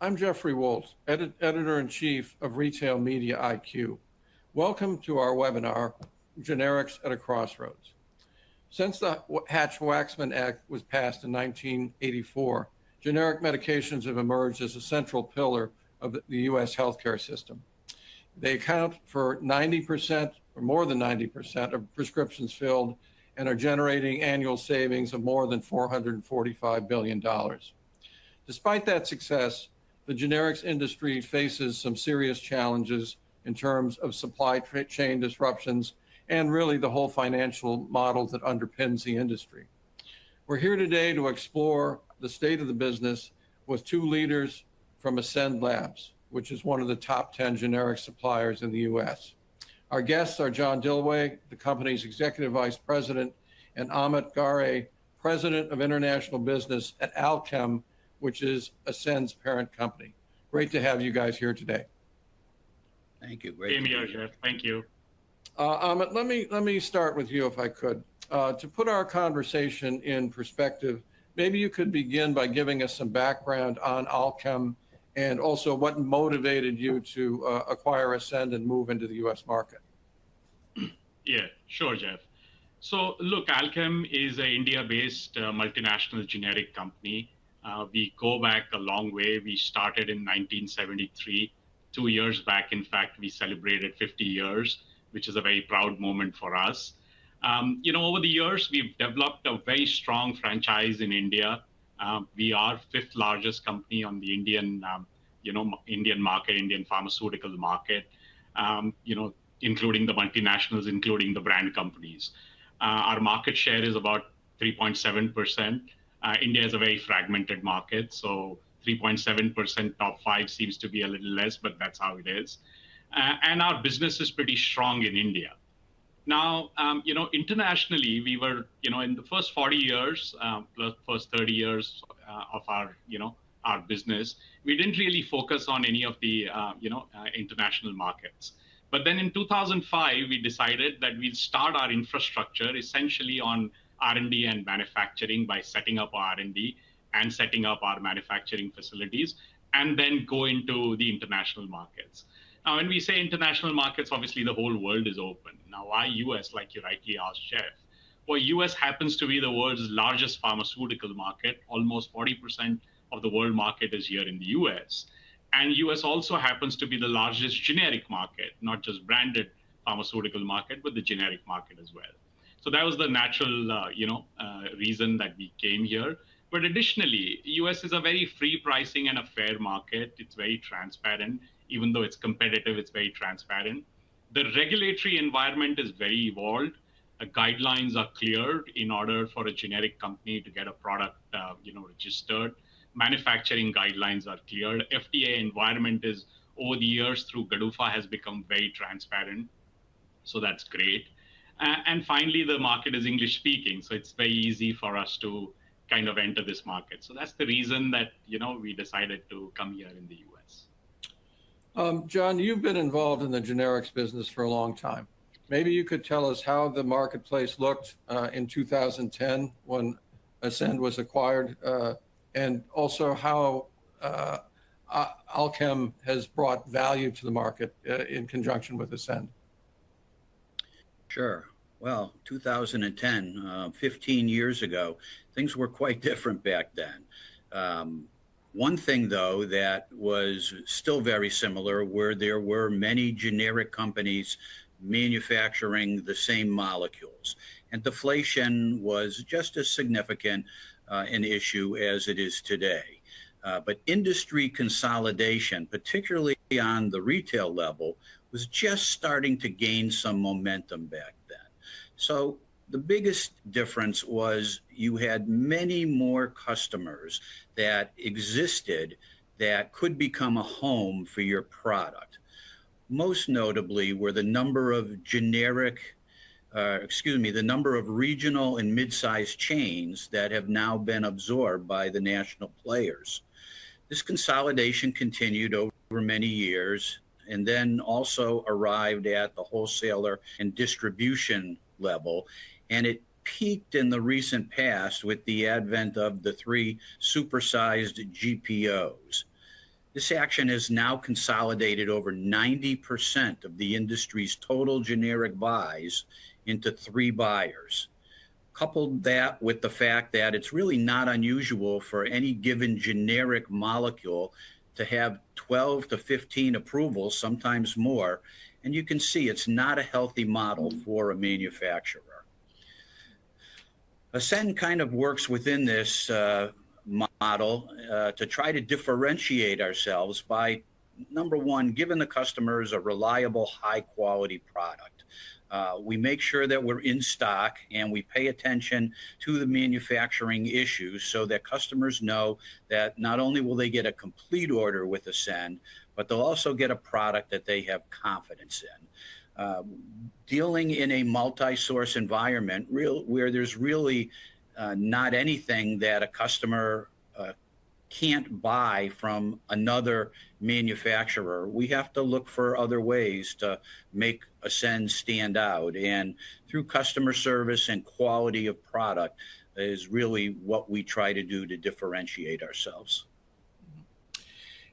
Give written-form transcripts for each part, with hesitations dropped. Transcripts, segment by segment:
I'm Jeffrey Woltz, Editor-in-Chief of Retail Media IQ. Welcome to our webinar, Generics at a Crossroads. Since the Hatch-Waxman Act was passed in 1984, generic medications have emerged as a central pillar of the U.S. healthcare system. They account for 90% or more than 90% of prescriptions filled and are generating annual savings of more than $445 billion. Despite that success, the generics industry faces some serious challenges in terms of supply chain disruptions and really the whole financial model that underpins the industry. We're here today to explore the state of the business with two leaders from Ascend Labs, which is one of the top 10 generic suppliers in the US. Our guests are John Dillaway, the company's Executive Vice President, and Amit Ghare, President of International Business at Alkem, which is Ascend's parent company. Great to have you guys here today. Thank you. Great. Same here, Jeff. Thank you. Amit, let me start with you if I could. To put our conversation in perspective, maybe you could begin by giving us some background on Alkem and also what motivated you to acquire Ascend and move into the US market. Yeah, sure, Jeff. So look, Alkem is an India-based multinational generic company. We go back a long way. We started in 1973. 2 years back, in fact, we celebrated 50 years, which is a very proud moment for us. Over the years, we've developed a very strong franchise in India. We are fifth largest company on the Indian market, Indian pharmaceutical market, including the multinationals, including the brand companies. Our market share is about 3.7%. India is a very fragmented market, so 3.7% top five seems to be a little less, but that's how it is. And our business is pretty strong in India. Now, internationally, we were, in the first 40 years, plus first 30 years of our business, we didn't really focus on any of the, international markets. But then in 2005, we decided that we'd start our infrastructure essentially on R&D and manufacturing by setting up R&D and setting up our manufacturing facilities, and then go into the international markets. Now, when we say international markets, obviously the whole world is open. Now, why US, like you rightly asked, Jeff? Well, US happens to be the world's largest pharmaceutical market. Almost 40% of the world market is here in the US. And US also happens to be the largest generic market, not just branded pharmaceutical market, but the generic market as well. So that was the natural, reason that we came here. But additionally, US is a very free pricing and a fair market. It's very transparent. Even though it's competitive, it's very transparent. The regulatory environment is very evolved. Guidelines are clear in order for a generic company to get a product, registered. Manufacturing guidelines are clear. FDA environment is, over the years through GDUFA, has become very transparent. So that's great. And finally, the market is English speaking. So it's very easy for us to kind of enter this market. So that's the reason that, we decided to come here in the US. John, you've been involved in the generics business for a long time. Maybe you could tell us how the marketplace looked in 2010 when Ascend was acquired, and also how Alkem has brought value to the market in conjunction with Ascend. Sure. Well, 2010, 15 years ago, things were quite different back then. One thing, though, that was still very similar, where there were many generic companies manufacturing the same molecules. And deflation was just as significant an issue as it is today. But industry consolidation, particularly on the retail level, was just starting to gain some momentum back then. So the biggest difference was you had many more customers that existed that could become a home for your product. Most notably were the number of the number of regional and mid-sized chains that have now been absorbed by the national players. This consolidation continued over many years and then also arrived at the wholesaler and distribution level. And it peaked in the recent past with the advent of the three supersized GPOs. This action has now consolidated over 90% of the industry's total generic buys into 3 buyers. Coupled that with the fact that it's really not unusual for any given generic molecule to have 12 to 15 approvals, sometimes more, and you can see it's not a healthy model for a manufacturer. Ascend kind of works within this model to try to differentiate ourselves by, number one, giving the customers a reliable, high-quality product. We make sure that we're in stock and we pay attention to the manufacturing issues so that customers know that not only will they get a complete order with Ascend, but they'll also get a product that they have confidence in. Dealing in a multi-source environment where there's really not anything that a customer can't buy from another manufacturer, we have to look for other ways to make Ascend stand out. And through customer service and quality of product is really what we try to do to differentiate ourselves.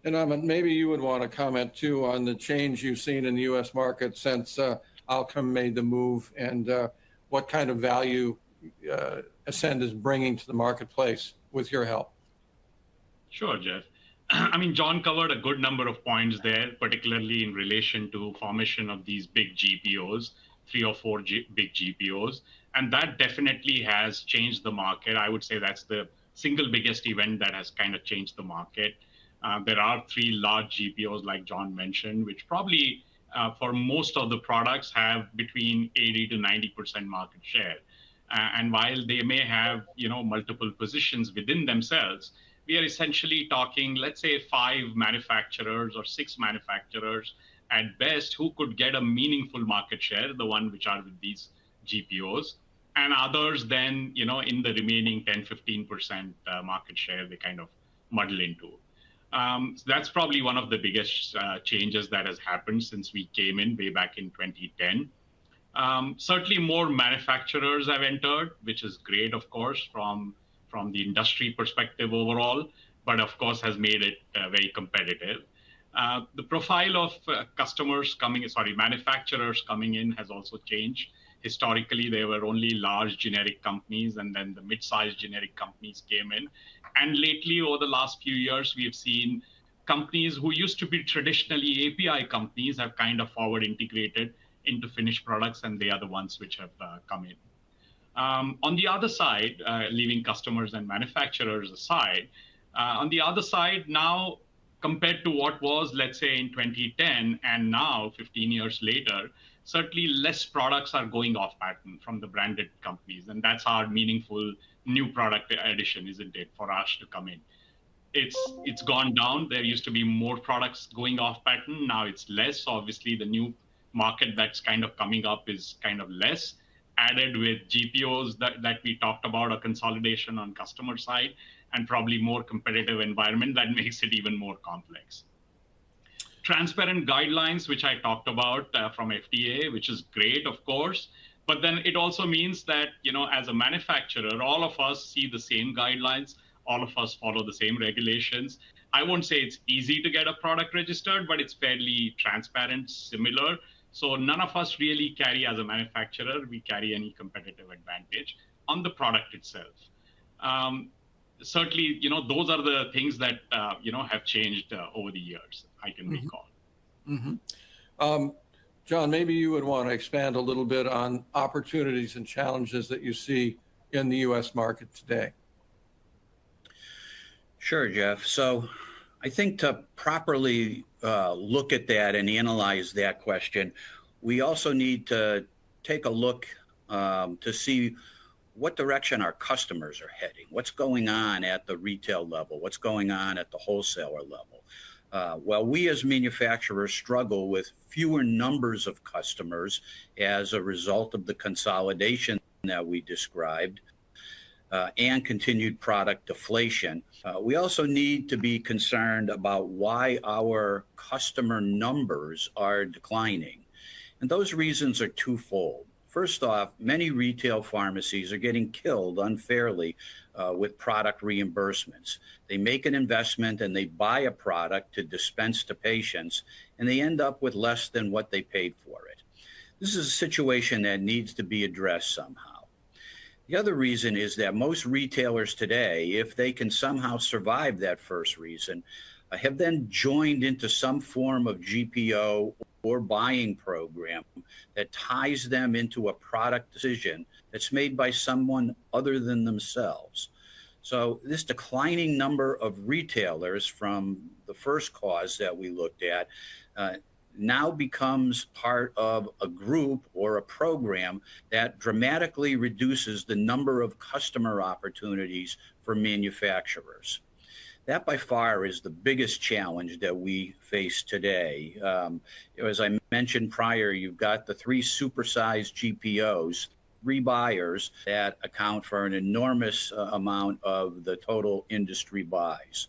And Amit, maybe you would want to comment too on the change you've seen in the U.S. market since Alchem made the move, and what kind of value Ascend is bringing to the marketplace with your help. Sure, Jeff. I mean, John covered a good number of points there, particularly in relation to formation of these big GPOs, 3 or 4 big GPOs. And that definitely has changed the market. I would say that's the single biggest event that has kind of changed the market. There are 3 large GPOs, like John mentioned, which probably for most of the products have between 80 to 90% market share. And while they may have, multiple positions within themselves, we are essentially talking, let's say, 5 manufacturers or 6 manufacturers at best who could get a meaningful market share, the one which are with these GPOs, and others then, in the remaining 10, 15% market share, they kind of muddle into. So that's probably one of the biggest changes that has happened since we came in way back in 2010. Certainly more manufacturers have entered, which is great, of course, from the industry perspective overall, but of course has made it very competitive. The profile of manufacturers coming in has also changed. Historically, there were only large generic companies, and then the mid-sized generic companies came in. And lately, over the last few years, we have seen companies who used to be traditionally API companies have kind of forward integrated into finished products, and they are the ones which have come in. On the other side, leaving customers and manufacturers aside, on the other side now, compared to what was, let's say, in 2010 and now, 15 years later, certainly less products are going off patent from the branded companies. And that's our meaningful new product addition, isn't it, for us to come in. It's gone down. There used to be more products going off patent. Now it's less. Obviously, the new market that's kind of coming up is kind of less. Added with GPOs that we talked about, a consolidation on customer side, and probably more competitive environment that makes it even more complex. Transparent guidelines, which I talked about from FDA, which is great, of course, but then it also means that, as a manufacturer, all of us see the same guidelines, all of us follow the same regulations. I won't say it's easy to get a product registered, but it's fairly transparent, similar. So none of us really carry, as a manufacturer, we carry any competitive advantage on the product itself. Certainly, those are the things that, have changed over the years, I can recall. Mm-hmm. John, maybe you would want to expand a little bit on opportunities and challenges that you see in the U.S. market today. Sure, Jeff. So I think to properly look at that and analyze that question, we also need to take a look to see what direction our customers are heading, what's going on at the retail level, what's going on at the wholesaler level. While we as manufacturers struggle with fewer numbers of customers as a result of the consolidation that we described, and continued product deflation, we also need to be concerned about why our customer numbers are declining. And those reasons are twofold. First off, many retail pharmacies are getting killed unfairly with product reimbursements. They make an investment and they buy a product to dispense to patients, and they end up with less than what they paid for it. This is a situation that needs to be addressed somehow. The other reason is that most retailers today, if they can somehow survive that first reason, have then joined into some form of GPO or buying program that ties them into a product decision that's made by someone other than themselves. So this declining number of retailers from the first cause that we looked at now becomes part of a group or a program that dramatically reduces the number of customer opportunities for manufacturers. That by far is the biggest challenge that we face today. As I mentioned prior, you've got the three supersized GPOs, three buyers that account for an enormous amount of the total industry buys.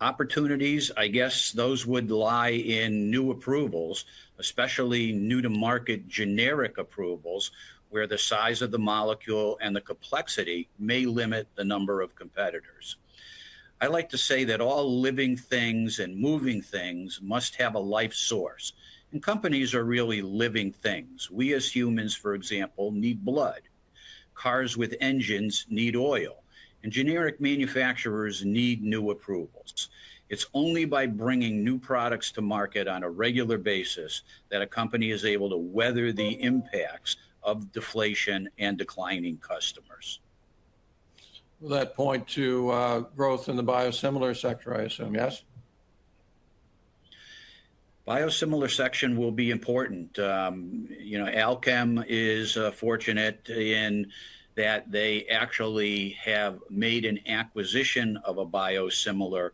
Opportunities, I guess those would lie in new approvals, especially new to market generic approvals, where the size of the molecule and the complexity may limit the number of competitors. I like to say that all living things and moving things must have a life source, and companies are really living things. We as humans, for example, need blood. Cars with engines need oil, and generic manufacturers need new approvals. It's only by bringing new products to market on a regular basis that a company is able to weather the impacts of deflation and declining customers. Will that point to growth in the biosimilar sector, I assume, yes? Biosimilar section will be important. Alchem is fortunate in that they actually have made an acquisition of a biosimilar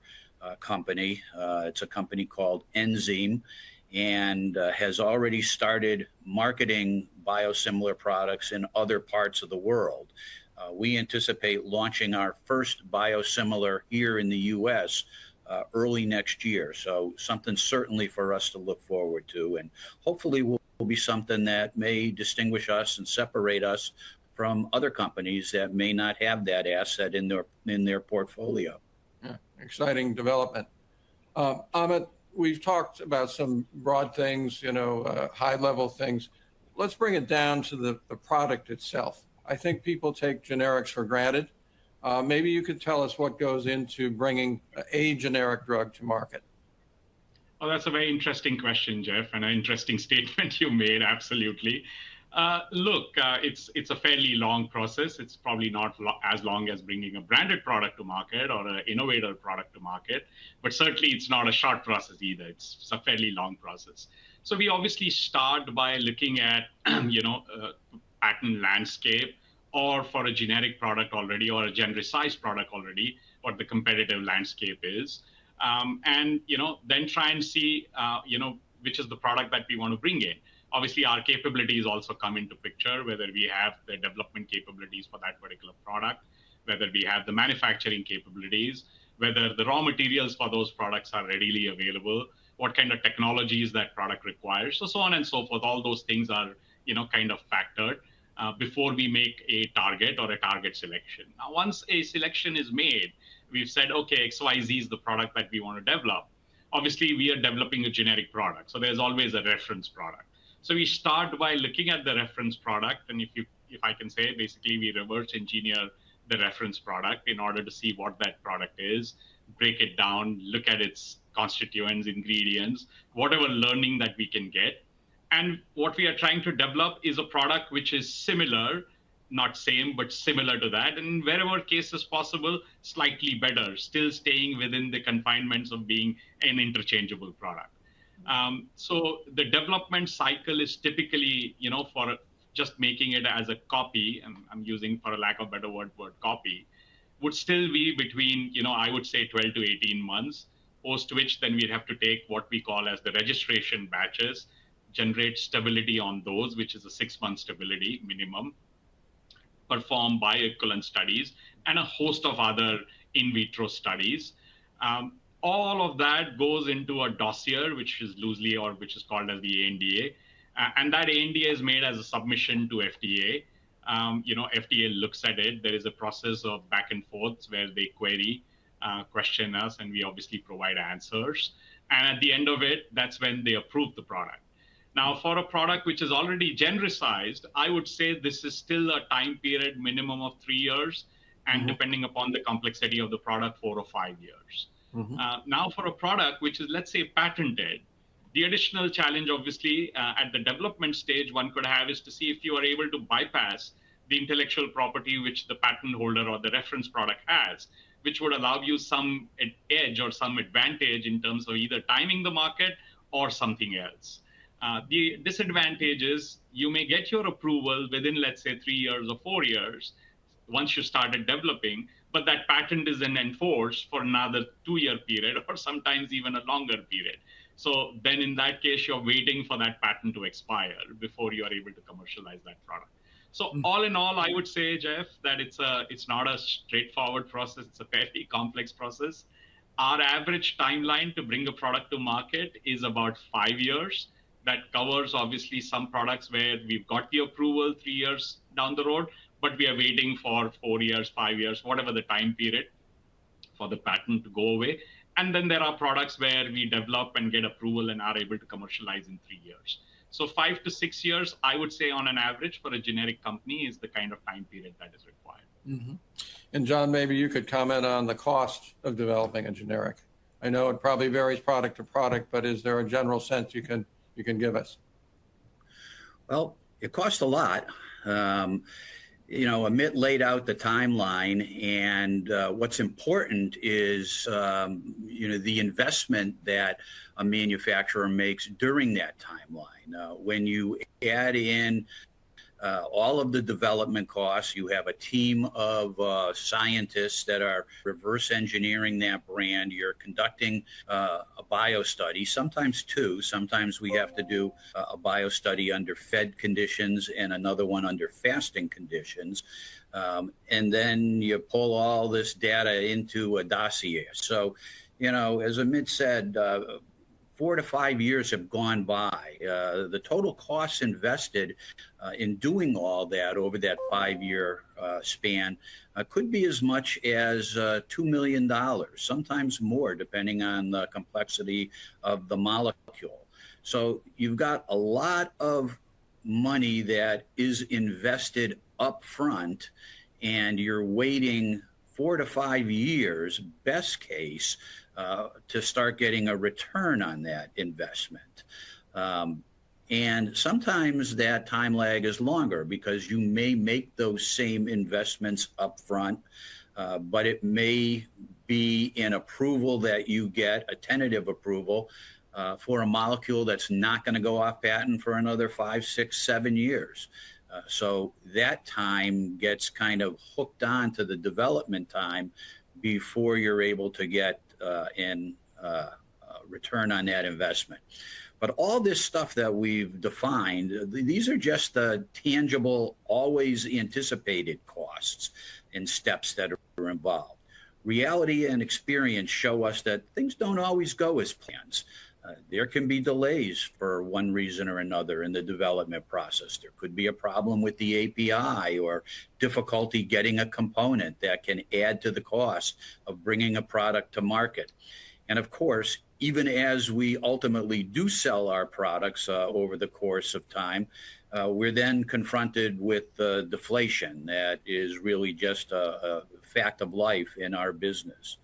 company. It's a company called Enzyme, and has already started marketing biosimilar products in other parts of the world. We anticipate launching our first biosimilar here in the U.S. Early next year. So something certainly for us to look forward to, and hopefully will be something that may distinguish us and separate us from other companies that may not have that asset in their portfolio. Yeah, exciting development. Amit, we've talked about some broad things, high-level things. Let's bring it down to the product itself. I think people take generics for granted. Maybe you could tell us what goes into bringing a generic drug to market. Oh, that's a very interesting question, Jeff, and an interesting statement you made, absolutely. It's a fairly long process. It's probably not as long as bringing a branded product to market or an innovator product to market, but certainly it's not a short process either. It's a fairly long process. So we obviously start by looking at, patent landscape, or for a generic product already, or a genericized product already, what the competitive landscape is. Then try and see, which is the product that we want to bring in. Obviously, our capabilities also come into picture, whether we have the development capabilities for that particular product, whether we have the manufacturing capabilities, whether the raw materials for those products are readily available, what kind of technologies that product requires, so on and so forth. All those things are, kind of factored before we make a target or a target selection. Now, once a selection is made, we've said, okay, XYZ is the product that we want to develop. Obviously, we are developing a generic product, so there's always a reference product. So we start by looking at the reference product, and if I can say, basically we reverse engineer the reference product in order to see what that product is, break it down, look at its constituents, ingredients, whatever learning that we can get. And what we are trying to develop is a product which is similar, not same, but similar to that. And wherever cases possible, slightly better, still staying within the confinements of being an interchangeable product. So the development cycle is typically, for just making it as a copy, and I'm using, for a lack of a better word copy, would still be between, I would say 12 to 18 months, post which then we'd have to take what we call as the registration batches, generate stability on those, which is a 6-month stability minimum, perform bioequivalent studies, and a host of other in vitro studies. All of that goes into a dossier, which is loosely, or which is called as the ANDA. And that ANDA is made as a submission to FDA. FDA looks at it. There is a process of back and forth where they query, question us, and we obviously provide answers. And at the end of it, that's when they approve the product. Now, for a product which is already genericized, I would say this is still a time period minimum of 3 years, and depending upon the complexity of the product, 4 or 5 years. Now, for a product which is, let's say, patented, the additional challenge, obviously, at the development stage one could have is to see if you are able to bypass the intellectual property which the patent holder or the reference product has, which would allow you some edge or some advantage in terms of either timing the market or something else. The disadvantage is you may get your approval within, let's say, 3 years or 4 years once you started developing, but that patent is then enforced for another 2-year period or sometimes even a longer period. So then in that case, you're waiting for that patent to expire before you are able to commercialize that product. So all in all, I would say, Jeff, that it's not a straightforward process. It's a fairly complex process. Our average timeline to bring a product to market is about 5 years. That covers obviously some products where we've got the approval 3 years down the road, but we are waiting for 4 years, 5 years, whatever the time period for the patent to go away. And then there are products where we develop and get approval and are able to commercialize in 3 years. So 5 to 6 years, I would say on an average for a generic company is the kind of time period that is required. And John, maybe you could comment on the cost of developing a generic. I know it probably varies product to product, but is there a general sense you can give us? Well, it costs a lot. Amit laid out the timeline, and what's important is, the investment that a manufacturer makes during that timeline. When you add in all of the development costs, you have a team of scientists that are reverse engineering that brand. You're conducting a bio study, sometimes two. Sometimes we have to do a bio study under fed conditions and another one under fasting conditions. And then you pull all this data into a dossier. So, as Amit said, 4 to 5 years have gone by. The total costs invested in doing all that over that 5-year span could be as much as $2 million, sometimes more, depending on the complexity of the molecule. So you've got a lot of money that is invested up front, and you're waiting 4 to 5 years, best case, to start getting a return on that investment. And sometimes that time lag is longer because you may make those same investments up front, but it may be an approval that you get, a tentative approval, for a molecule that's not going to go off patent for another 5, 6, 7 years. So that time gets kind of hooked on to the development time before you're able to get return on that investment. But all this stuff that we've defined, these are just the tangible, always anticipated costs and steps that are involved. Reality and experience show us that things don't always go as planned. There can be delays for one reason or another in the development process. There could be a problem with the API or difficulty getting a component that can add to the cost of bringing a product to market. And of course, even as we ultimately do sell our products over the course of time, we're then confronted with deflation that is really just a fact of life in our business.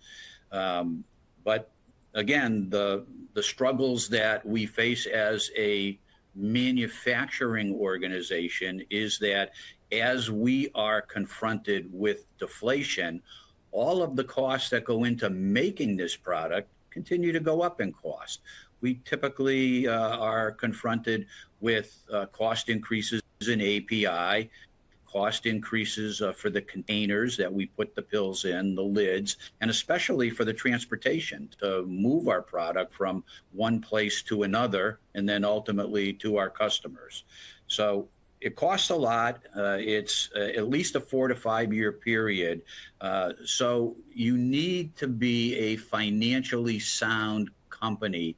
But again, the struggles that we face as a manufacturing organization is that as we are confronted with deflation, all of the costs that go into making this product continue to go up in cost. We typically are confronted with cost increases in API, cost increases for the containers that we put the pills in, the lids, and especially for the transportation to move our product from one place to another and then ultimately to our customers. So it costs a lot. It's at least a 4 to 5 year period. So you need to be a financially sound company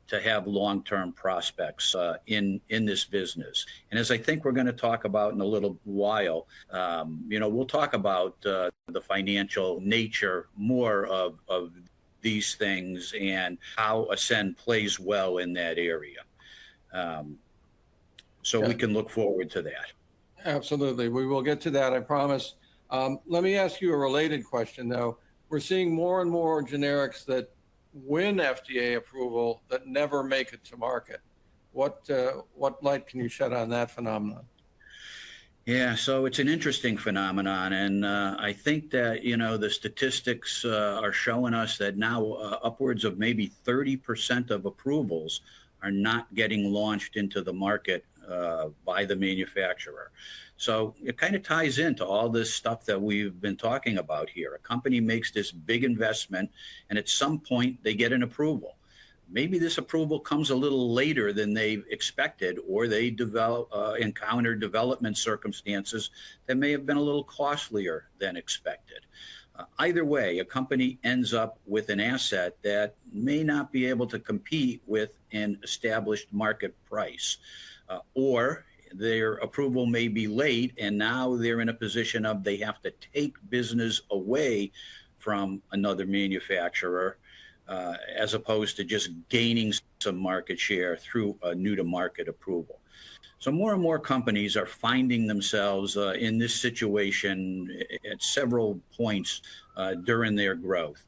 to have long-term prospects in this business. And as I think we're going to talk about in a little while, we'll talk about the financial nature more of these things and how Ascend plays well in that area. So we can look forward to that. Absolutely. We will get to that, I promise. Let me ask you a related question, though. We're seeing more and more generics that win FDA approval that never make it to market. What light can you shed on that phenomenon? Yeah, so it's an interesting phenomenon, and I think that the statistics are showing us that now upwards of maybe 30% of approvals are not getting launched into the market by the manufacturer. So it kind of ties into all this stuff that we've been talking about here. A company makes this big investment, and at some point they get an approval. Maybe this approval comes a little later than they expected, or they encounter development circumstances that may have been a little costlier than expected. Either way, a company ends up with an asset that may not be able to compete with an established market price, or their approval may be late, and now they're in a position of they have to take business away from another manufacturer, as opposed to just gaining some market share through a new-to-market approval. So more and more companies are finding themselves in this situation at several points during their growth.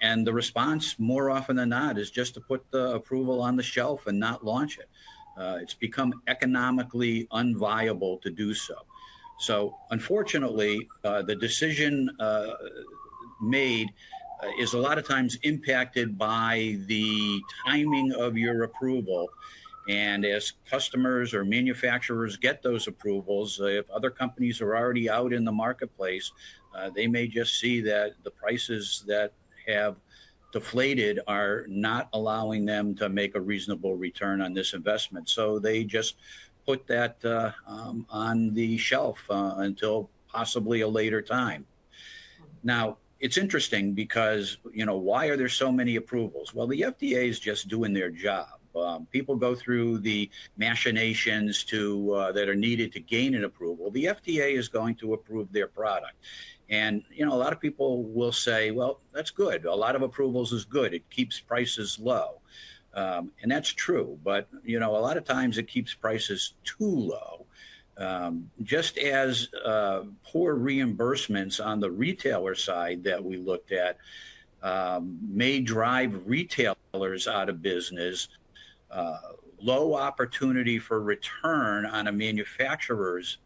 And the response, more often than not, is just to put the approval on the shelf and not launch it. It's become economically unviable to do so. So unfortunately, the decision made is a lot of times impacted by the timing of your approval. And as customers or manufacturers get those approvals, if other companies are already out in the marketplace, they may just see that the prices that have deflated are not allowing them to make a reasonable return on this investment. So they just put that on the shelf until possibly a later time. Now, it's interesting because, why are there so many approvals? Well, the FDA is just doing their job. People go through the machinations that are needed to gain an approval. The FDA is going to approve their product. And, a lot of people will say, well, that's good. A lot of approvals is good. It keeps prices low. And that's true. But, a lot of times it keeps prices too low. Just as poor reimbursements on the retailer side that we looked at may drive retailers out of business, low opportunity for return on a manufacturer's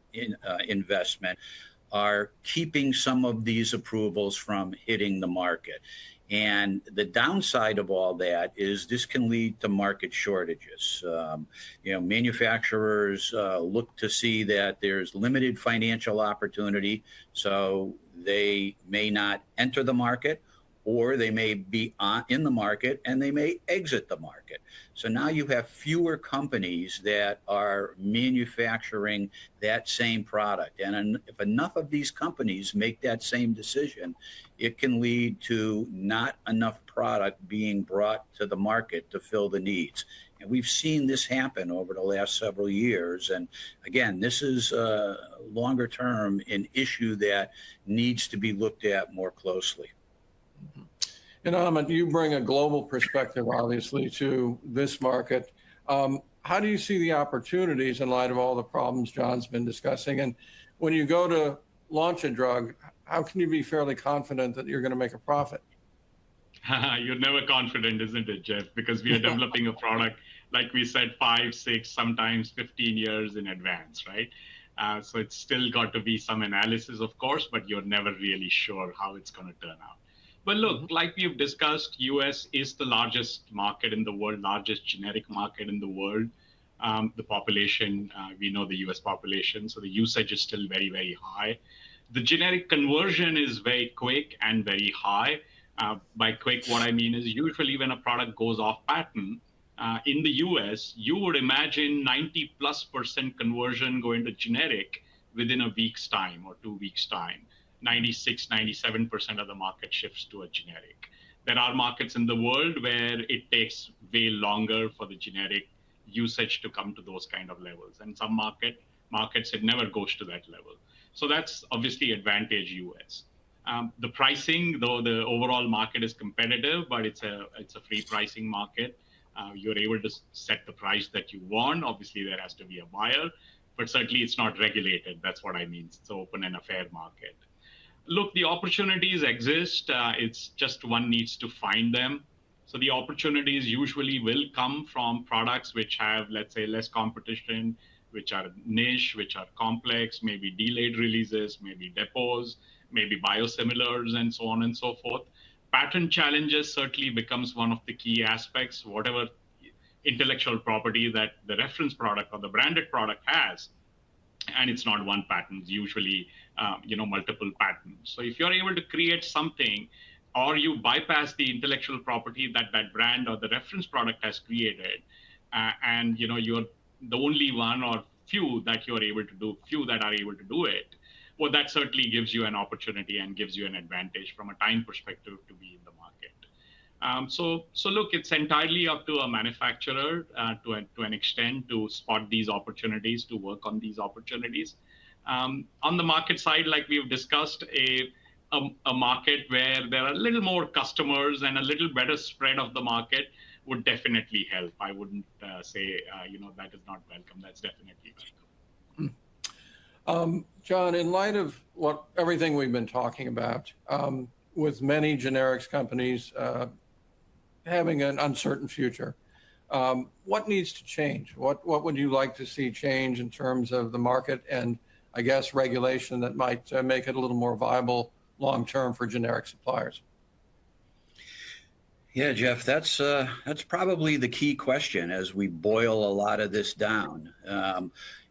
investment are keeping some of these approvals from hitting the market. And the downside of all that is this can lead to market shortages. Manufacturers look to see that there's limited financial opportunity, so they may not enter the market, or they may be in the market and they may exit the market. So now you have fewer companies that are manufacturing that same product. And if enough of these companies make that same decision, it can lead to not enough product being brought to the market to fill the needs. And we've seen this happen over the last several years. And again, this is longer term an issue that needs to be looked at more closely. And Amit, you bring a global perspective, obviously, to this market. How do you see the opportunities in light of all the problems John's been discussing? And when you go to launch a drug, how can you be fairly confident that you're going to make a profit? You're never confident, isn't it, Jeff? Because we are developing a product, like we said, 5, 6, sometimes 15 years in advance, right? So it's still got to be some analysis, of course, but you're never really sure how it's going to turn out. But look, like we've discussed, US is the largest market in the world, largest generic market in the world. The population, we know the US population, so the usage is still very, very high. The generic conversion is very quick and very high. By quick, what I mean is usually when a product goes off patent, in the US, you would imagine 90+% conversion going to generic within a week's time or 2 weeks' time. 96, 97% of the market shifts to a generic. There are markets in the world where it takes way longer for the generic usage to come to those kind of levels. And some markets, it never goes to that level. So that's obviously advantage US. The pricing, though the overall market is competitive, but it's a free pricing market. You're able to set the price that you want. Obviously, there has to be a buyer, but certainly it's not regulated. That's what I mean. It's open and a fair market. Look, the opportunities exist. It's just one needs to find them. So the opportunities usually will come from products which have, let's say, less competition, which are niche, which are complex, maybe delayed releases, maybe depots, maybe biosimilars, and so on and so forth. Patent challenges certainly becomes one of the key aspects. Whatever intellectual property that the reference product or the branded product has, and it's not one patent, usually multiple patents. So if you're able to create something, or you bypass the intellectual property that that brand or the reference product has created, and you're the only one or few that are able to do it, well, that certainly gives you an opportunity and gives you an advantage from a time perspective to be in the market. So look, it's entirely up to a manufacturer to an extent to spot these opportunities, to work on these opportunities. On the market side, like we've discussed, a market where there are a little more customers and a little better spread of the market would definitely help. I wouldn't say, that is not welcome. That's definitely welcome. John, in light of everything we've been talking about, with many generics companies having an uncertain future, what needs to change? What would you like to see change in terms of the market and, I guess, regulation that might make it a little more viable long-term for generic suppliers? Yeah, Jeff, that's probably the key question as we boil a lot of this down.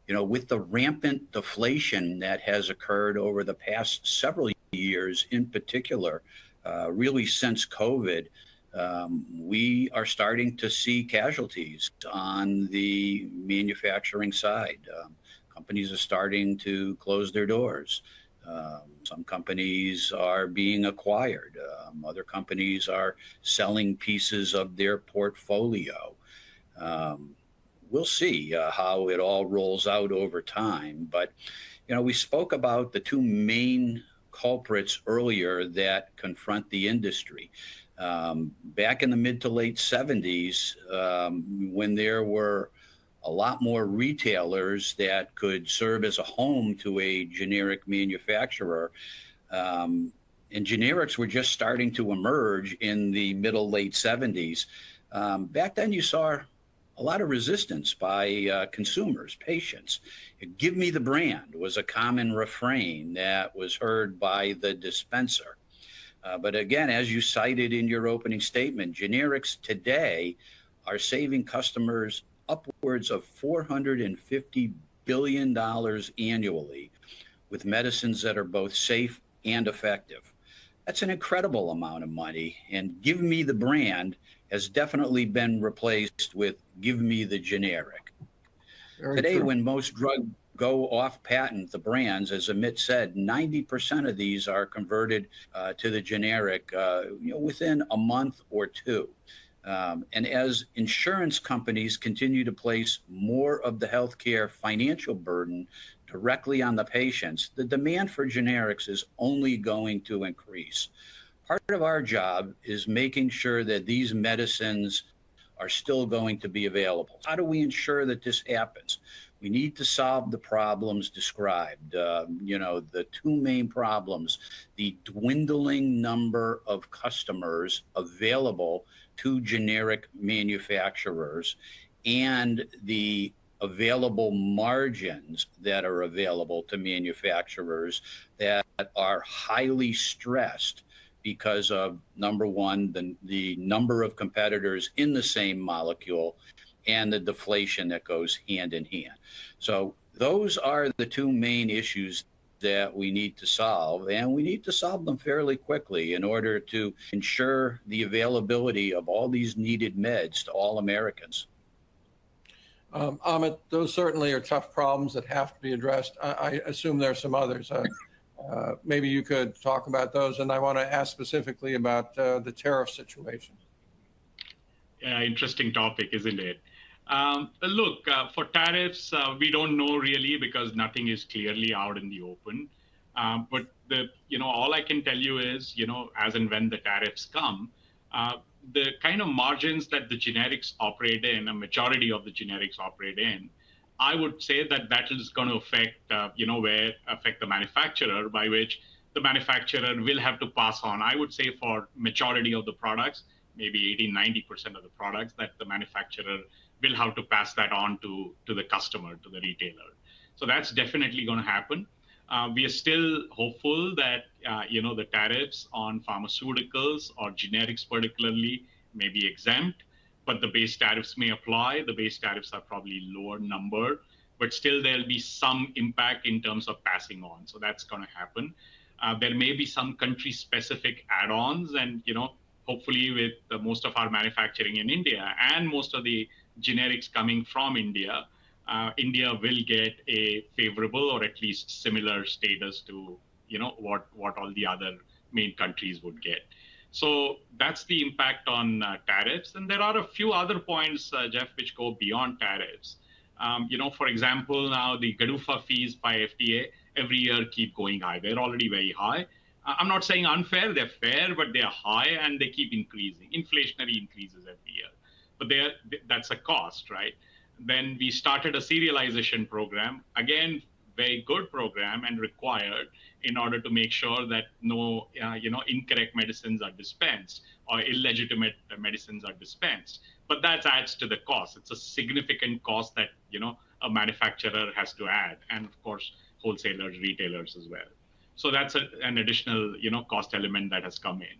With the rampant deflation that has occurred over the past several years, in particular, really since COVID, we are starting to see casualties on the manufacturing side. Companies are starting to close their doors. Some companies are being acquired. Other companies are selling pieces of their portfolio. We'll see how it all rolls out over time. But, we spoke about the two main culprits earlier that confront the industry. Back in the mid to late 70s, when there were a lot more retailers that could serve as a home to a generic manufacturer, and generics were just starting to emerge in the middle, late 70s. Back then you saw a lot of resistance by consumers, patients. Give me the brand was a common refrain that was heard by the dispenser. But again, as you cited in your opening statement, generics today are saving customers upwards of $450 billion annually with medicines that are both safe and effective. That's an incredible amount of money. And give me the brand has definitely been replaced with give me the generic. Very Today, true. when most drugs go off patent, the brands, as Amit said, 90% of these are converted to the generic within a month or two. And as insurance companies continue to place more of the healthcare financial burden directly on the patients, the demand for generics is only going to increase. Part of our job is making sure that these medicines are still going to be available. How do we ensure that this happens? We need to solve the problems described. The two main problems, the dwindling number of customers available to generic manufacturers and the available margins that are available to manufacturers that are highly stressed because of, number one, the number of competitors in the same molecule and the deflation that goes hand in hand. So those are the two main issues that we need to solve, and we need to solve them fairly quickly in order to ensure the availability of all these needed meds to all Americans. Amit, those certainly are tough problems that have to be addressed. I assume there are some others. Maybe you could talk about those, and I want to ask specifically about the tariff situation. Interesting topic, isn't it? Look, for tariffs, we don't know really because nothing is clearly out in the open. But all I can tell you is, as and when the tariffs come, the kind of margins that the generics operate in, a majority of the generics operate in, I would say that is going to affect, affect the manufacturer, by which the manufacturer will have to pass on. I would say for majority of the products, maybe 80-90% of the products, that the manufacturer will have to pass that on to the customer, to the retailer. So that's definitely going to happen. We are still hopeful that the tariffs on pharmaceuticals or generics particularly may be exempt, but the base tariffs may apply. The base tariffs are probably lower number, but still there'll be some impact in terms of passing on. So that's going to happen. There may be some country-specific add-ons, and hopefully with most of our manufacturing in India and most of the generics coming from India, India will get a favorable or at least similar status to what all the other main countries would get. So that's the impact on tariffs. And there are a few other points, Jeff, which go beyond tariffs. For example, now the GDUFA fees by FDA every year keep going high. They're already very high. I'm not saying unfair, they're fair, but they're high and they keep increasing. Inflationary increases every year. But that's a cost, right? Then we started a serialization program, again, very good program and required in order to make sure that no, incorrect medicines are dispensed or illegitimate medicines are dispensed. But that adds to the cost. It's a significant cost that, a manufacturer has to add. And of course, wholesalers, retailers as well. So that's an additional, cost element that has come in.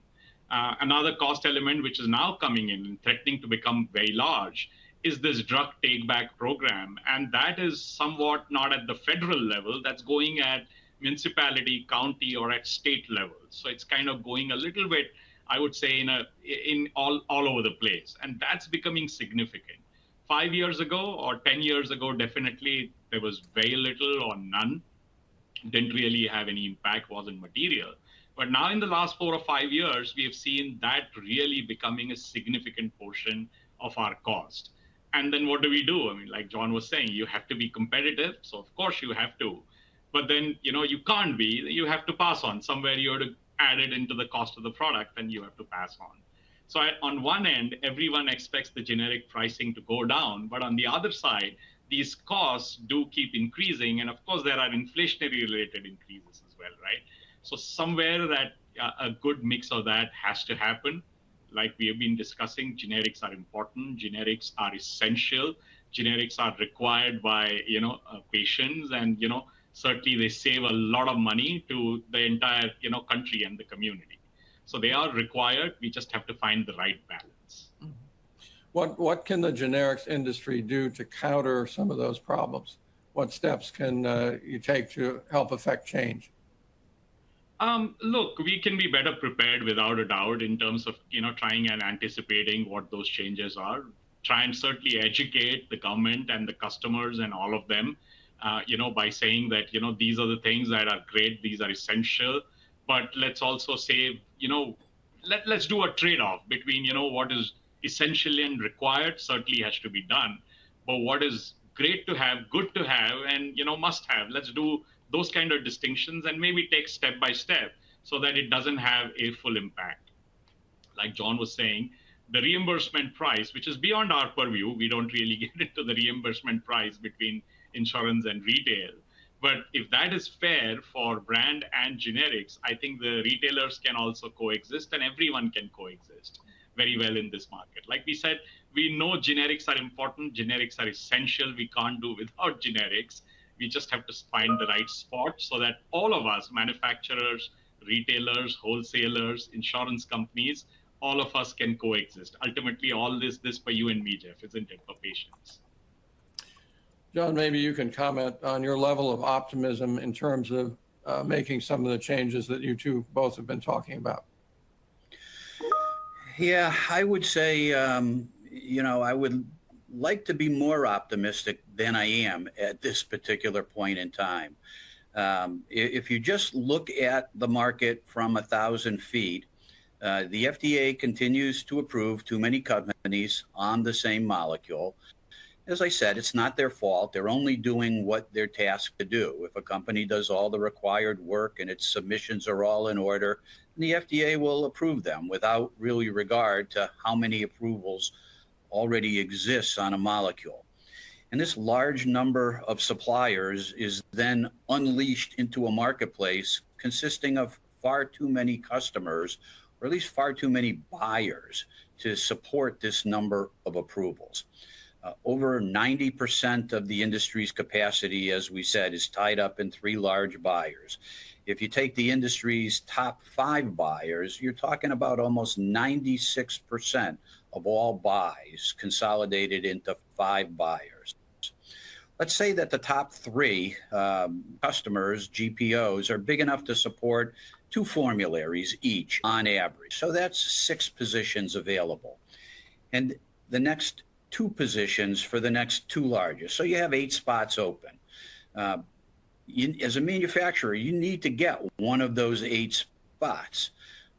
Another cost element which is now coming in and threatening to become very large is this drug take-back program. And that is somewhat not at the federal level, that's going at municipality, county, or at state level. So it's kind of going a little bit, I would say, in all over the place. And that's becoming significant. 5 years ago or 10 years ago, definitely there was very little or none. Didn't really have any impact, wasn't material. But now in the last 4 or 5 years, we have seen that really becoming a significant portion of our cost. And then what do we do? I mean, like John was saying, you have to be competitive. So of course you have to. But then, you can't be. You have to pass on. Somewhere you have to add it into the cost of the product, and you have to pass on. So on one end, everyone expects the generic pricing to go down. But on the other side, these costs do keep increasing. And of course, there are inflationary related increases as well, right? So somewhere that a good mix of that has to happen. Like we have been discussing, generics are important. Generics are essential. Generics are required by, patients, and, certainly they save a lot of money to the entire, country and the community. So they are required. We just have to find the right balance. What can the generics industry do to counter some of those problems? What steps can you take to help affect change? Look, we can be better prepared without a doubt in terms of, trying and anticipating what those changes are. Try and certainly educate the government and the customers and all of them, by saying that, these are the things that are great, these are essential. But let's also say, let's do a trade-off between, what is essential and required certainly has to be done. But what is great to have, good to have, and, must have, let's do those kind of distinctions and maybe take step by step so that it doesn't have a full impact. Like John was saying, the reimbursement price, which is beyond our purview, we don't really get into the reimbursement price between insurance and retail. But if that is fair for brand and generics, I think the retailers can also coexist and everyone can coexist very well in this market. Like we said, we know generics are important, generics are essential, we can't do without generics. We just have to find the right spot so that all of us, manufacturers, retailers, wholesalers, insurance companies, all of us can coexist. Ultimately, all this for you and me, Jeff, isn't it, for patients? John, maybe you can comment on your level of optimism in terms of making some of the changes that you two both have been talking about. Yeah, I would say, I would like to be more optimistic than I am at this particular point in time. If you just look at the market from 1,000 feet, the FDA continues to approve too many companies on the same molecule. As I said, it's not their fault. They're only doing what they're tasked to do. If a company does all the required work and its submissions are all in order, the FDA will approve them without really regard to how many approvals already exists on a molecule. And this large number of suppliers is then unleashed into a marketplace consisting of far too many customers, or at least far too many buyers, to support this number of approvals. Over 90% of the industry's capacity, as we said, is tied up in 3 large buyers. If you take the industry's top 5 buyers, you're talking about almost 96% of all buys consolidated into 5 buyers. Let's say that the top 3 customers, GPOs, are big enough to support 2 formularies each on average. So that's 6 positions available. And the next 2 positions for the next 2 largest. So you have 8 spots open. As a manufacturer, you need to get one of those 8 spots.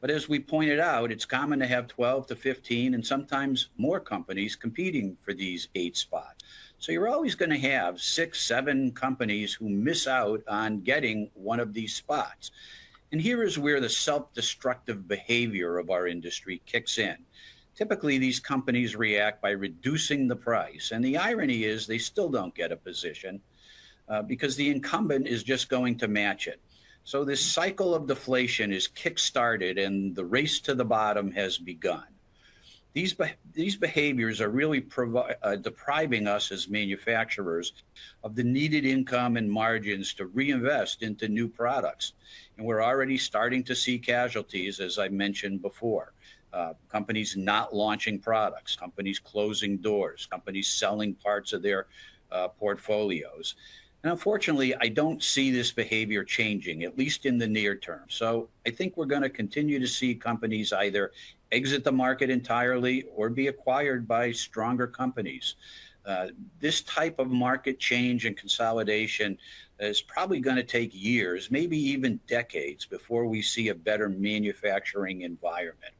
But as we pointed out, it's common to have 12 to 15 and sometimes more companies competing for these 8 spots. So you're always going to have 6, 7 companies who miss out on getting one of these spots. And here is where the self-destructive behavior of our industry kicks in. Typically, these companies react by reducing the price. And the irony is they still don't get a position because the incumbent is just going to match it. So this cycle of deflation is kick-started and the race to the bottom has begun. These behaviors are really depriving us as manufacturers of the needed income and margins to reinvest into new products. And we're already starting to see casualties, as I mentioned before. Companies not launching products, companies closing doors, companies selling parts of their portfolios. And unfortunately, I don't see this behavior changing, at least in the near term. So I think we're going to continue to see companies either exit the market entirely or be acquired by stronger companies. This type of market change and consolidation is probably going to take years, maybe even decades, before we see a better manufacturing environment.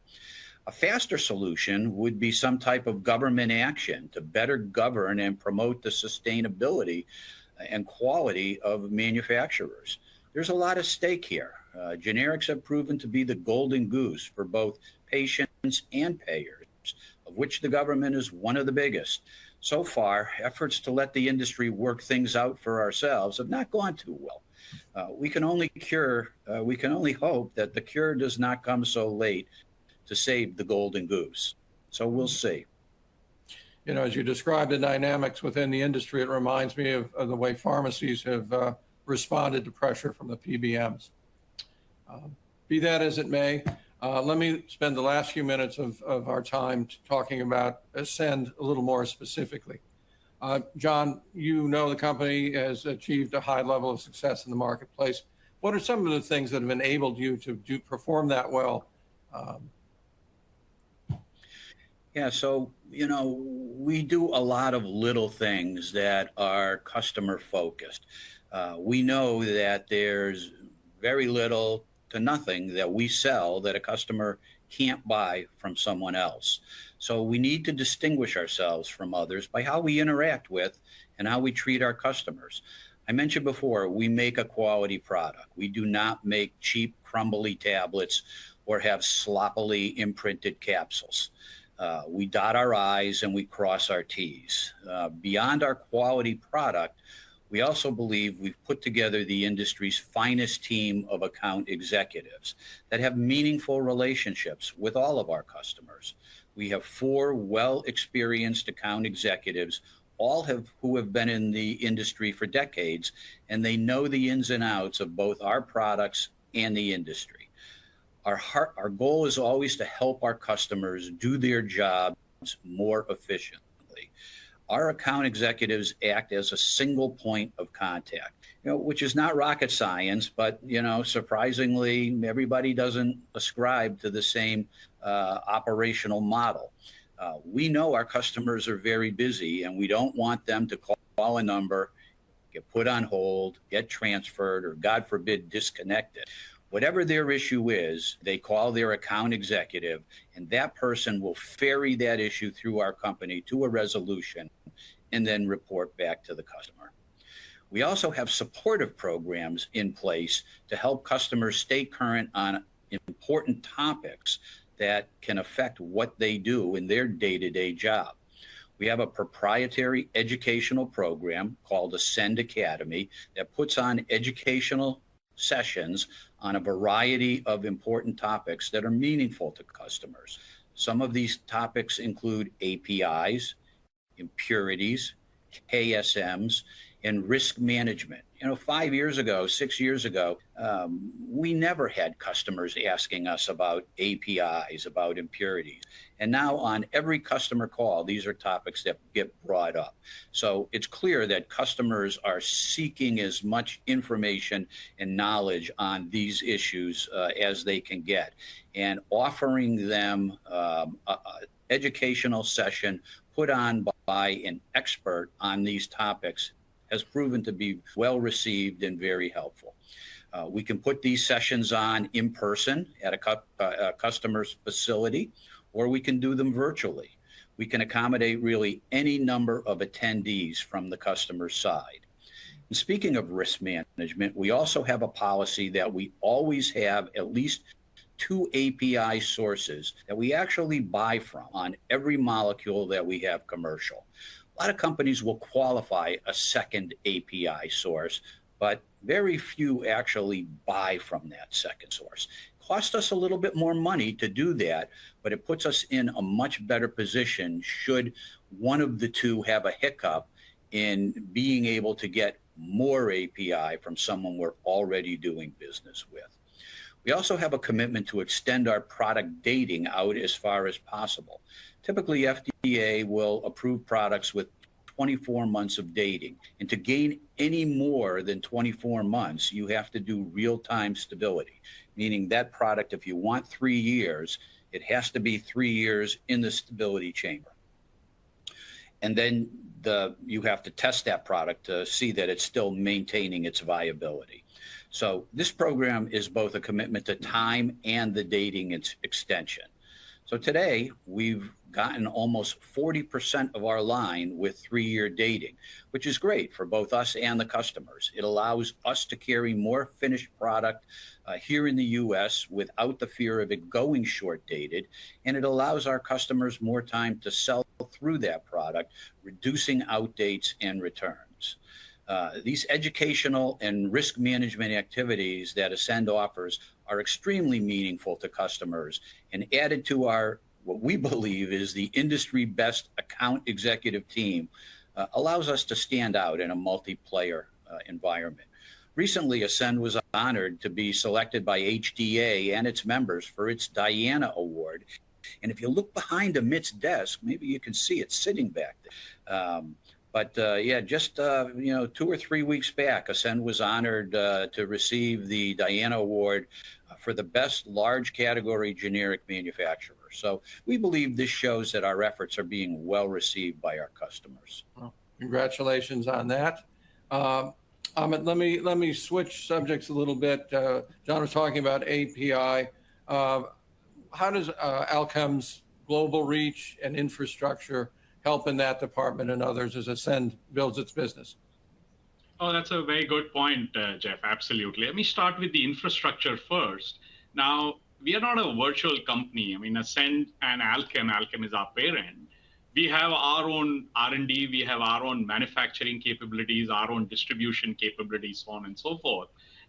A faster solution would be some type of government action to better govern and promote the sustainability and quality of manufacturers. There's a lot at stake here. Generics have proven to be the golden goose for both patients and payers, of which the government is one of the biggest. So far, efforts to let the industry work things out for ourselves have not gone too well. We can only hope that the cure does not come so late to save the golden goose. So we'll see. You know, as you describe the dynamics within the industry, it reminds me of the way pharmacies have responded to pressure from the PBMs. Be that as it may, let me spend the last few minutes of our time talking about Ascend a little more specifically. John, you know the company has achieved a high level of success in the marketplace. What are some of the things that have enabled you to perform that well? Yeah, so, you know, we do a lot of little things that are customer focused. We know that there's very little to nothing that we sell that a customer can't buy from someone else. So we need to distinguish ourselves from others by how we interact with and how we treat our customers. I mentioned before, we make a quality product. We do not make cheap, crumbly tablets or have sloppily imprinted capsules. We dot our I's and we cross our T's. Beyond our quality product, we also believe we've put together the industry's finest team of account executives that have meaningful relationships with all of our customers. We have 4 well-experienced account executives, who have been in the industry for decades, and they know the ins and outs of both our products and the industry. Our goal is always to help our customers do their jobs more efficiently. Our account executives act as a single point of contact, which is not rocket science, but, surprisingly, everybody doesn't ascribe to the same operational model. We know our customers are very busy and we don't want them to call a number, get put on hold, get transferred, or God forbid, disconnected. Whatever their issue is, they call their account executive, and that person will ferry that issue through our company to a resolution and then report back to the customer. We also have supportive programs in place to help customers stay current on important topics that can affect what they do in their day-to-day job. We have a proprietary educational program called Ascend Academy that puts on educational sessions on a variety of important topics that are meaningful to customers. Some of these topics include APIs, impurities, KSMs, and risk management. 5 years ago, 6 years ago, we never had customers asking us about APIs, about impurities. And now on every customer call, these are topics that get brought up. So it's clear that customers are seeking as much information and knowledge on these issues as they can get. And offering them an educational session put on by an expert on these topics has proven to be well received and very helpful. We can put these sessions on in person at a customer's facility, or we can do them virtually. We can accommodate really any number of attendees from the customer side. And speaking of risk management, we also have a policy that we always have at least 2 API sources that we actually buy from on every molecule that we have commercial. A lot of companies will qualify a second API source, but very few actually buy from that second source. It costs us a little bit more money to do that, but it puts us in a much better position should one of the two have a hiccup in being able to get more API from someone we're already doing business with. We also have a commitment to extend our product dating out as far as possible. Typically, FDA will approve products with 24 months of dating. And to gain any more than 24 months, you have to do real-time stability, meaning that product, if you want 3 years, it has to be 3 years in the stability chamber. And then you have to test that product to see that it's still maintaining its viability. So this program is both a commitment to time and the dating extension. So today, we've gotten almost 40% of our line with 3-year dating, which is great for both us and the customers. It allows us to carry more finished product here in the U.S. without the fear of it going short-dated, and it allows our customers more time to sell through that product, reducing outdates and returns. These educational and risk management activities that Ascend offers are extremely meaningful to customers and added to our, what we believe is the industry best account executive team, allows us to stand out in a multiplayer environment. Recently, Ascend was honored to be selected by HDA and its members for its Diana Award. And if you look behind Amit's desk, maybe you can see it sitting back there. Just 2 or 3 weeks back, Ascend was honored to receive the Diana Award for the best large category generic manufacturer. So we believe this shows that our efforts are being well received by our customers. Well, congratulations on that. Amit, let me switch subjects a little bit. John was talking about API. How does Alchem's global reach and infrastructure help in that department and others as Ascend builds its business? Oh, that's a very good point, Jeff. Absolutely. Let me start with the infrastructure first. Now, we are not a virtual company. I mean, Ascend and Alchem is our parent. We have our own R&D, we have our own manufacturing capabilities, our own distribution capabilities, so on and so forth.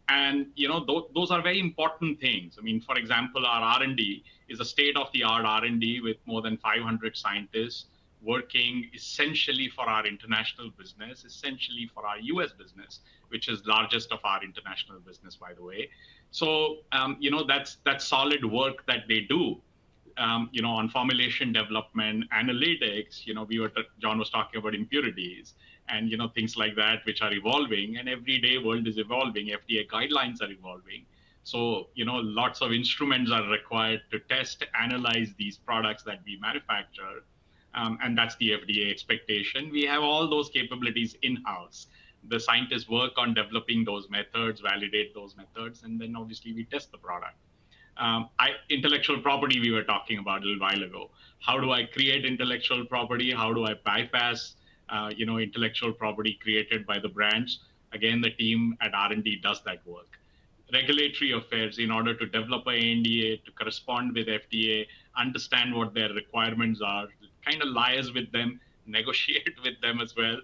And those are very important things. I mean, for example, our R&D is a state-of-the-art R&D with more than 500 scientists working essentially for our international business, essentially for our US business, which is largest of our international business, by the way. So, that's solid work that they do, on formulation development, analytics. John was talking about impurities and, things like that, which are evolving, and every day world is evolving. FDA guidelines are evolving. So, lots of instruments are required to test, analyze these products that we manufacture. And that's the FDA expectation. We have all those capabilities in-house. The scientists work on developing those methods, validate those methods, and then obviously we test the product. Intellectual property we were talking about a little while ago. How do I create intellectual property? How do I bypass intellectual property created by the brands? Again, the team at R&D does that work. Regulatory affairs, in order to develop an ANDA, to correspond with FDA, understand what their requirements are, kind of liaise with them, negotiate with them as well.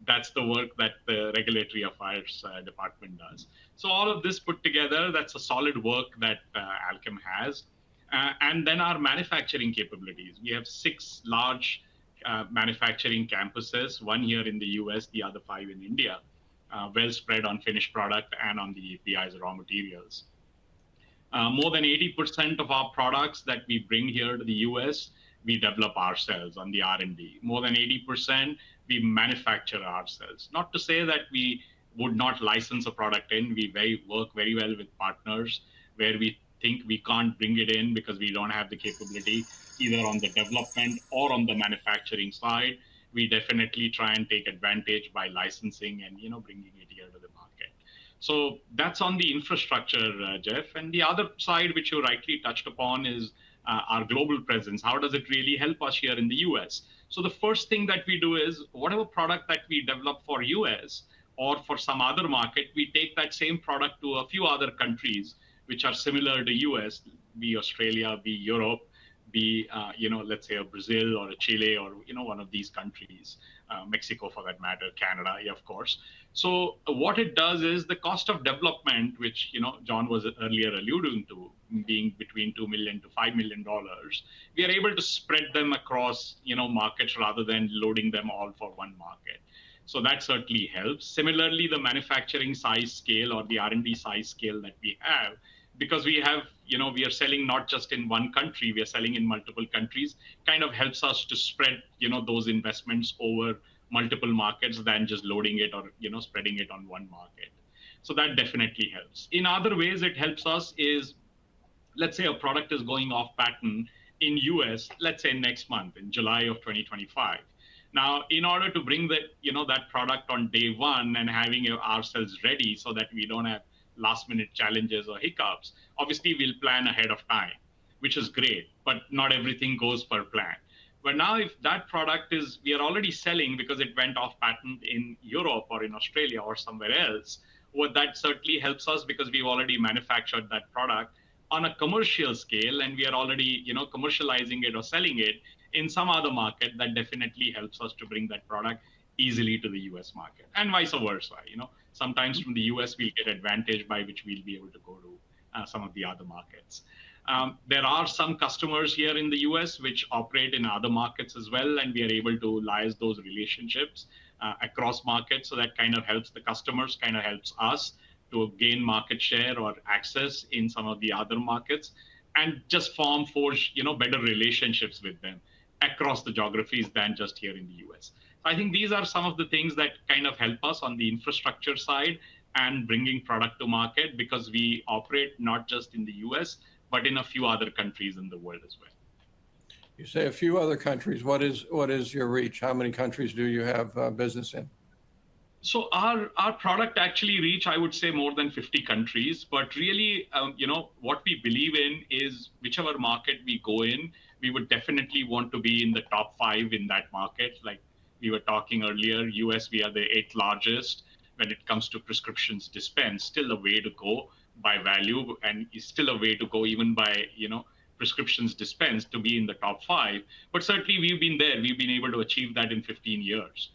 That's the work that the regulatory affairs department does. So all of this put together, that's a solid work that Alchem has. And then our manufacturing capabilities. We have 6 large manufacturing campuses, one here in the US, the other 5 in India, well spread on finished product and on the APIs, raw materials. More than 80% of our products that we bring here to the US, we develop ourselves on the R&D. More than 80%, we manufacture ourselves. Not to say that we would not license a product in. We work very well with partners where we think we can't bring it in because we don't have the capability, either on the development or on the manufacturing side. We definitely try and take advantage by licensing and bringing it here to the market. So that's on the infrastructure, Jeff. And the other side, which you rightly touched upon, is our global presence. How does it really help us here in the US? So the first thing that we do is whatever product that we develop for US or for some other market, we take that same product to a few other countries which are similar to US, be Australia, be Europe, be let's say a Brazil or a Chile or one of these countries, Mexico for that matter, Canada, yeah, of course. So what it does is the cost of development, which John was earlier alluding to, being between $2 million to $5 million, we are able to spread them across markets rather than loading them all for one market. So that certainly helps. Similarly, the manufacturing size scale or the R&D size scale that we have, because we have, we are selling not just in one country, we are selling in multiple countries, kind of helps us to spread, those investments over multiple markets than just loading it or, spreading it on one market. So that definitely helps. In other ways, it helps us is, let's say a product is going off patent in US, let's say next month, in July of 2025. Now, in order to bring that product on day one and having ourselves ready so that we don't have last minute challenges or hiccups, obviously we'll plan ahead of time, which is great, but not everything goes per plan. But now if that product we are already selling because it went off patent in Europe or in Australia or somewhere else, well, that certainly helps us because we've already manufactured that product on a commercial scale and we are already, commercializing it or selling it in some other market. That definitely helps us to bring that product easily to the US market and vice versa. Sometimes from the US, we'll get advantage by which we'll be able to go to some of the other markets. There are some customers here in the US which operate in other markets as well, and we are able to liaise those relationships across markets. So that kind of helps the customers, kind of helps us to gain market share or access in some of the other markets and just forge, better relationships with them across the geographies than just here in the US. I think these are some of the things that kind of help us on the infrastructure side and bringing product to market because we operate not just in the US, but in a few other countries in the world as well. You say a few other countries. What is your reach? How many countries do you have business in? So our product actually reach, I would say, more than 50 countries. But really, what we believe in is whichever market we go in, we would definitely want to be in the top 5 in that market. Like we were talking earlier, US, we are the 8th largest when it comes to prescriptions dispensed. Still a way to go by value, and is still a way to go even by, prescriptions dispensed to be in the top 5. But certainly we've been there. We've been able to achieve that in 15 years.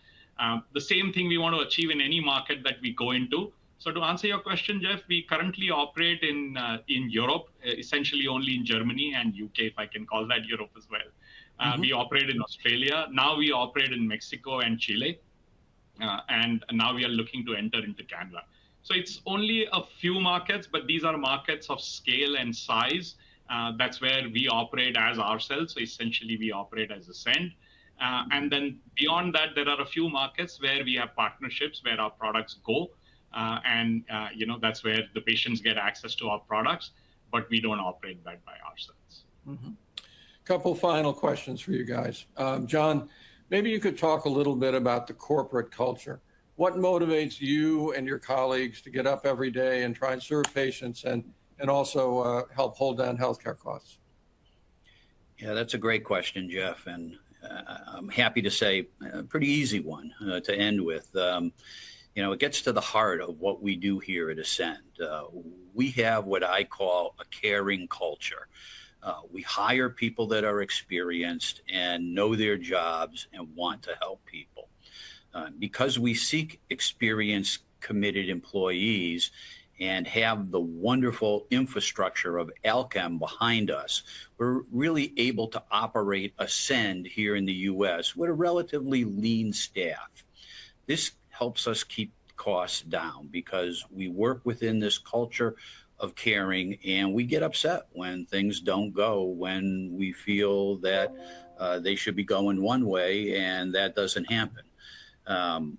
The same thing we want to achieve in any market that we go into. So to answer your question, Jeff, we currently operate in Europe, essentially only in Germany and UK, if I can call that Europe as well. We operate in Australia. Now we operate in Mexico and Chile. And now we are looking to enter into Canada. So it's only a few markets, but these are markets of scale and size. That's where we operate as ourselves. So essentially we operate as Ascend. And then beyond that, there are a few markets where we have partnerships where our products go. That's where the patients get access to our products, but we don't operate that by ourselves. Couple final questions for you guys. John, maybe you could talk a little bit about the corporate culture. what motivates you and your colleagues to get up every day and try and serve patients and also help hold down healthcare costs? Yeah, that's a great question, Jeff, and I'm happy to say a pretty easy one to end with. It gets to the heart of what we do here at Ascend. We have what I call a caring culture. We hire people that are experienced and know their jobs and want to help people. Because we seek experienced, committed employees and have the wonderful infrastructure of Alchem behind us, we're really able to operate Ascend here in the U.S. with a relatively lean staff. This helps us keep costs down because we work within this culture of caring, and we get upset when things don't go when we feel that they should be going one way and that doesn't happen.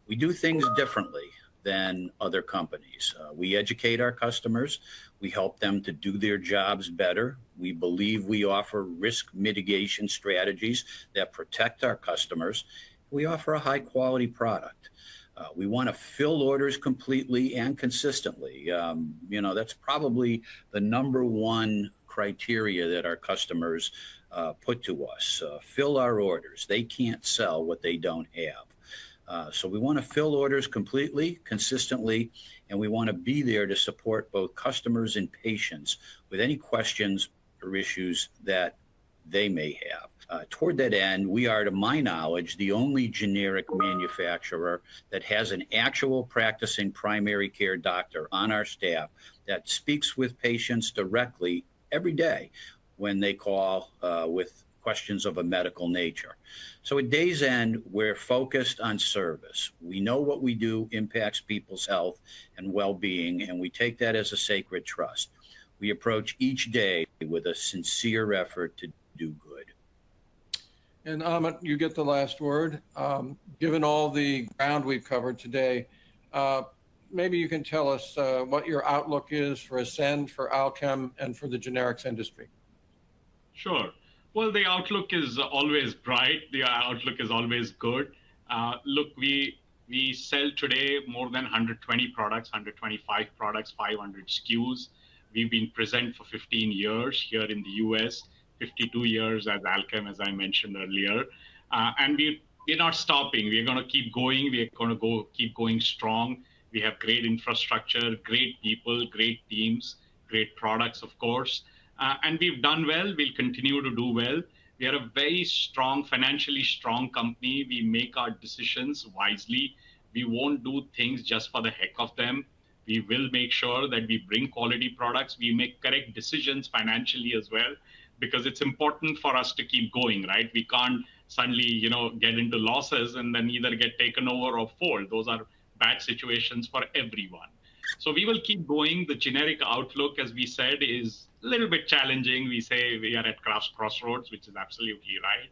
We do things differently than other companies. We educate our customers. We help them to do their jobs better. We believe we offer risk mitigation strategies that protect our customers. We offer a high quality product. We want to fill orders completely and consistently. That's probably the number one criteria that our customers put to us. Fill our orders. They can't sell what they don't have. So we want to fill orders completely, consistently, and we want to be there to support both customers and patients with any questions or issues that they may have. Toward that end, we are, to my knowledge, the only generic manufacturer that has an actual practicing primary care doctor on our staff that speaks with patients directly every day when they call with questions of a medical nature. So at day's end, we're focused on service. We know what we do impacts people's health and well-being, and we take that as a sacred trust. We approach each day with a sincere effort to do good. And Amit, you get the last word. Given all the ground we've covered today, maybe you can tell us what your outlook is for Ascend, for Alchem, and for the generics industry. Sure. Well, the outlook is always bright. The outlook is always good. Look, we sell today more than 120 products, 125 products, 500 SKUs. We've been present for 15 years here in the US, 52 years as Alchem, as I mentioned earlier. And we're not stopping. We're going to keep going. We're going to keep going strong. We have great infrastructure, great people, great teams, great products, of course. And we've done well. We'll continue to do well. We are a very strong, financially strong company. We make our decisions wisely. We won't do things just for the heck of them. We will make sure that we bring quality products. We make correct decisions financially as well, because it's important for us to keep going, right? We can't suddenly, get into losses and then either get taken over or fold. Those are bad situations for everyone. So we will keep going. The generic outlook, as we said, is a little bit challenging. We say we are at crossroads, which is absolutely right.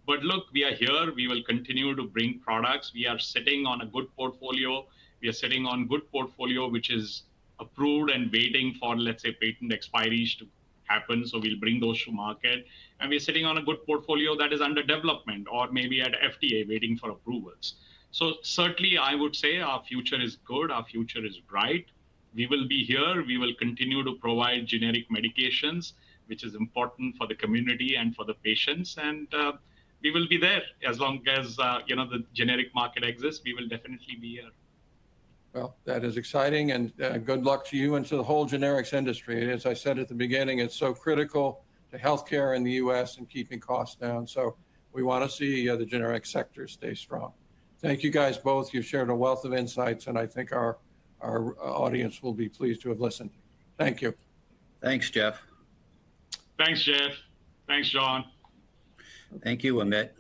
But look, we are here. We will continue to bring products. We are sitting on a good portfolio. We are sitting on good portfolio, which is approved and waiting for, let's say, patent expiries to happen. So we'll bring those to market. And we're sitting on a good portfolio that is under development or maybe at FDA waiting for approvals. So certainly, I would say our future is good. Our future is bright. We will be here. We will continue to provide generic medications, which is important for the community and for the patients. And we will be there as long as, the generic market exists. We will definitely be here. Well, that is exciting, and good luck to you and to the whole generics industry. As I said at the beginning, it's so critical to healthcare in the U.S. and keeping costs down. So we want to see the generic sector stay strong. Thank you guys both. You've shared a wealth of insights, and I think our audience will be pleased to have listened. Thank you. Thanks, Jeff. Thanks, Jeff. Thanks, John. Thank you, Amit.